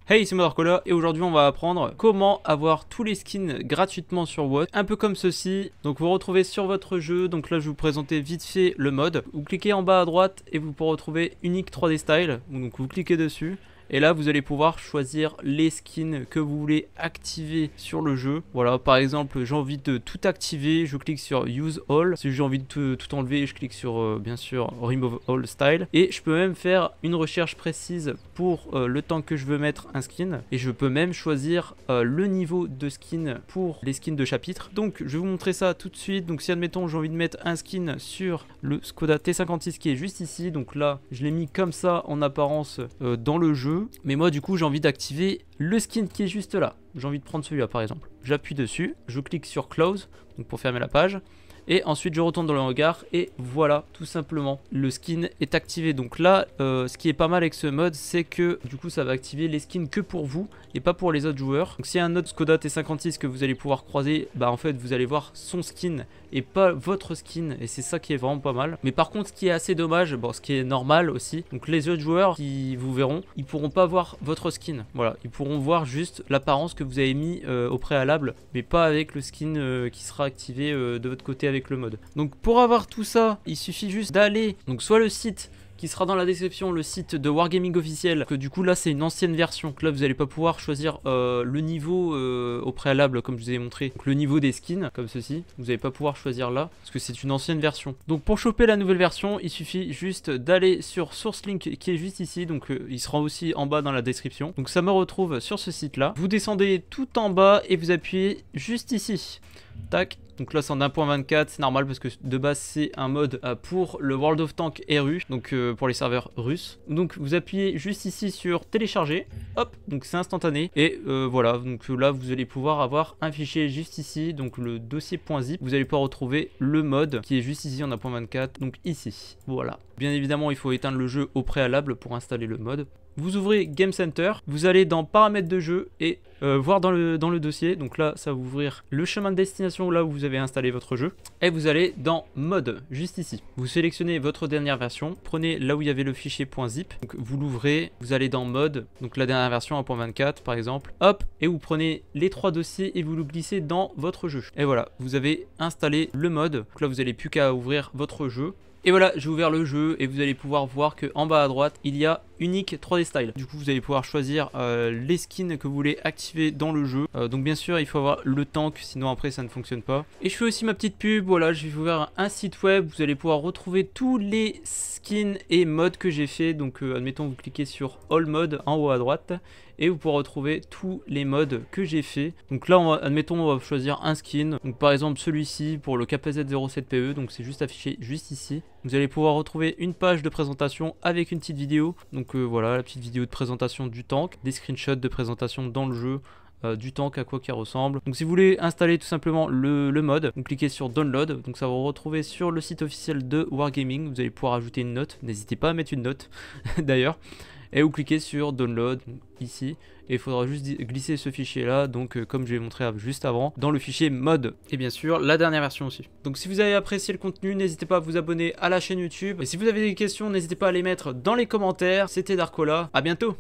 Hey, c'est Darkola et aujourd'hui on va apprendre comment avoir tous les skins gratuitement sur WoW, un peu comme ceci. Donc vous retrouvez sur votre jeu, donc là je vais vous présenter vite fait le mode. Vous cliquez en bas à droite et vous pourrez retrouver Unique 3D Style, donc vous cliquez dessus. Et là vous allez pouvoir choisir les skins que vous voulez activer sur le jeu. Voilà, par exemple j'ai envie de tout activer, je clique sur Use All. Si j'ai envie de tout enlever, je clique sur bien sûr Remove All Style. Et je peux même faire une recherche précise pour le temps que je veux mettre un skin. Et je peux même choisir le niveau de skin pour les skins de chapitre. Donc je vais vous montrer ça tout de suite. Donc si admettons j'ai envie de mettre un skin sur le Skoda T56 qui est juste ici. Donc là je l'ai mis comme ça en apparence dans le jeu. Mais moi du coup j'ai envie d'activer le skin qui est juste là. J'ai envie de prendre celui-là par exemple. J'appuie dessus, je clique sur Close donc pour fermer la page. Et ensuite je retourne dans le regard et voilà, tout simplement, le skin est activé. Donc là, ce qui est pas mal avec ce mode, c'est que du coup ça va activer les skins que pour vous et pas pour les autres joueurs. Donc s'il y a un autre Skoda T56 que vous allez pouvoir croiser, bah en fait vous allez voir son skin et pas votre skin, et c'est ça qui est vraiment pas mal. Mais par contre ce qui est assez dommage, bon ce qui est normal aussi, donc les autres joueurs qui vous verront, ils pourront pas voir votre skin. Voilà, ils pourront voir juste l'apparence que vous avez mis au préalable, mais pas avec le skin qui sera activé de votre côté avec le mode. Donc pour avoir tout ça, il suffit juste d'aller donc soit le site qui sera dans la description, le site de Wargaming officiel, que du coup là c'est une ancienne version, que là vous n'allez pas pouvoir choisir le niveau au préalable comme je vous ai montré, donc le niveau des skins comme ceci, vous n'allez pas pouvoir choisir là parce que c'est une ancienne version. Donc pour choper la nouvelle version, il suffit juste d'aller sur SourceLink qui est juste ici, donc il sera aussi en bas dans la description. Donc ça me retrouve sur ce site là, vous descendez tout en bas et vous appuyez juste ici, tac. Donc là c'est en 1.24, c'est normal parce que de base c'est un mode pour le World of Tanks RU, donc pour les serveurs russes. Donc vous appuyez juste ici sur télécharger, hop, donc c'est instantané. Et voilà, donc là vous allez pouvoir avoir un fichier juste ici, donc le dossier.zip. Vous allez pouvoir retrouver le mode qui est juste ici en 1.24, donc ici, voilà. Bien évidemment il faut éteindre le jeu au préalable pour installer le mode. Vous ouvrez Game Center, vous allez dans paramètres de jeu et voir dans le dossier. Donc là, ça va vous ouvrir le chemin de destination là où vous avez installé votre jeu. Et vous allez dans mode, juste ici. Vous sélectionnez votre dernière version, prenez là où il y avait le fichier .zip. Donc vous l'ouvrez, vous allez dans mode, donc la dernière version 1.24 par exemple. Hop, et vous prenez les trois dossiers et vous le glissez dans votre jeu. Et voilà, vous avez installé le mode. Donc là, vous n'avez plus qu'à ouvrir votre jeu. Et voilà, j'ai ouvert le jeu et vous allez pouvoir voir qu'en bas à droite, il y a Unique 3D Style. Du coup, vous allez pouvoir choisir les skins que vous voulez activer dans le jeu. Donc bien sûr, il faut avoir le tank, sinon après ça ne fonctionne pas. Et je fais aussi ma petite pub, voilà, j'ai ouvert un site web. Vous allez pouvoir retrouver tous les skins et modes que j'ai fait. Donc admettons, vous cliquez sur All Mode en haut à droite. Et vous pourrez retrouver tous les modes que j'ai fait. Donc là, admettons, on va choisir un skin. Donc par exemple celui-ci pour le KPZ07PE. Donc c'est juste affiché juste ici. Vous allez pouvoir retrouver une page de présentation avec une petite vidéo. Donc voilà, la petite vidéo de présentation du tank. Des screenshots de présentation dans le jeu. Du tank à quoi qu'il ressemble. Donc si vous voulez installer tout simplement le mode, vous cliquez sur download, donc ça va vous retrouver sur le site officiel de Wargaming. Vous allez pouvoir ajouter une note, n'hésitez pas à mettre une note d'ailleurs, et vous cliquez sur download ici et il faudra juste glisser ce fichier là, donc comme je l'ai montré juste avant, dans le fichier mode, et bien sûr la dernière version aussi. Donc si vous avez apprécié le contenu, n'hésitez pas à vous abonner à la chaîne YouTube, et si vous avez des questions, n'hésitez pas à les mettre dans les commentaires. C'était Darkola, à bientôt.